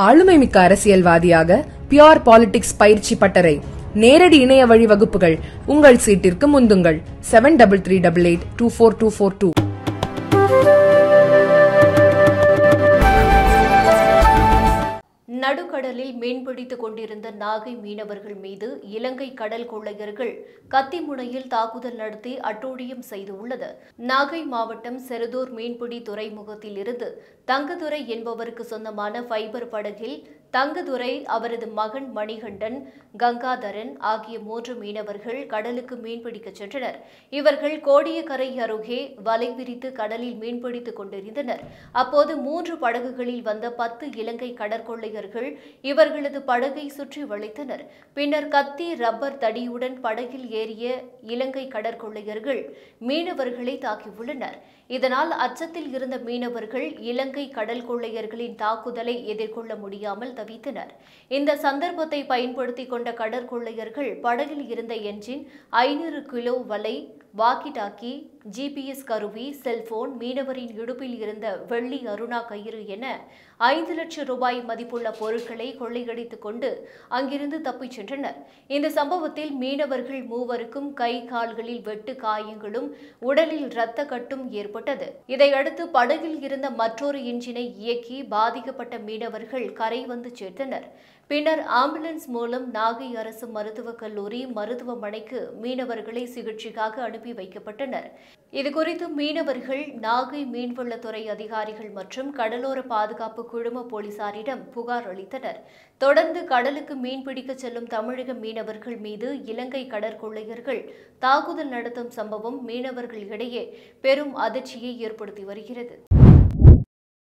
ஆளுமை மிக்க அரசியல்வாதியாக பியூர் பாலிடிக்ஸ் பயிற்சி பட்டறை, நேரடி இணைய வழி வகுப்புகள். உங்கள் சீட்டிற்கு முந்துங்கள். 7338824242. நடுக்கடலில் மீன்பிடித்துக் கொண்டிருந்த நாகை மீனவர்கள் மீது இலங்கை கடல் கொள்ளையர்கள் கத்திமுனையில் தாக்குதல் நடத்தி அட்டூழியம் செய்துள்ளது. நாகை மாவட்டம் செருதூர் மீன்பிடி துறைமுகத்தில் இருந்து தங்கதுரை என்பவருக்கு சொந்தமான ஃபைபர் படகில் தங்கதுரை, அவரது மகன் மணிகண்டன், கங்காதரன் ஆகிய 3 மீனவர்கள் கடலுக்கு மீன்பிடிக்க சென்றனர். இவர்கள் கோடியக்கரை அருகே வலை விரித்து கடலில் மீன்பிடித்துக் கொண்டிருந்தனர். அப்போது 3 படகுகளில் வந்த 10 இலங்கை கடற்கொள்ளையர்கள் இவர்களது படகை சுற்றி வளைத்தனர். பின்னர் கத்தி, ரப்பர் தடியுடன் படகில் ஏறிய இலங்கை கடற்கொள்ளையர்கள் மீனவர்களை தாக்கியுள்ளனர். இதனால் அச்சத்தில் இருந்த மீனவர்கள் இலங்கை கடல் கொள்ளையர்களின் தாக்குதலை எதிர்கொள்ள முடியாமல் தவித்தனர். இந்த சந்தர்ப்பத்தை பயன்படுத்திக் கொண்ட கடற்கொள்ளையர்கள் படகில் இருந்த என்ஜின், 500 கிலோ வலை, வாக்கி டாக்கி, GPS கருவி, செல்போன், மீனவரின் இடுப்பில் இருந்த வெள்ளி அருணா கயிறு என 5 லட்சம் ரூபாய் மதிப்புள்ள பொருட்களை கொள்ளையடித்துக் கொண்டு அங்கிருந்து தப்பிச் சென்றனர். இந்த சம்பவத்தில் மீனவர்கள் 3 கை, கால்களில் வெட்டு காயங்களும் உடலில் இரத்த கட்டும் ஏற்பட்டது. இதையடுத்து படகில் இருந்த மற்றொரு என்ஜினை இயக்கி பாதிக்கப்பட்ட மீனவர்கள் கரை வந்து சேர்த்தனர். பின்னர் ஆம்புலன்ஸ் மூலம் நாகை அரசு மருத்துவக் கல்லூரி மருத்துவமனைக்கு மீனவர்களை சிகிச்சைக்காக அனுப்பி வைக்கப்பட்டனர். இதுகுறித்து மீனவர்கள் நாகை மீன்வளத்துறை அதிகாரிகள் மற்றும் கடலோர பாதுகாப்பு குழும போலீசாரிடம் புகார் அளித்தனர். தொடர்ந்து கடலுக்கு மீன்பிடிக்க செல்லும் தமிழக மீனவர்கள் மீது இலங்கை கடற்கொள்ளையர்கள் தாக்குதல் நடத்தும் சம்பவம் மீனவர்களிடையே பெரும் அதிர்ச்சியை ஏற்படுத்தி வருகிறது.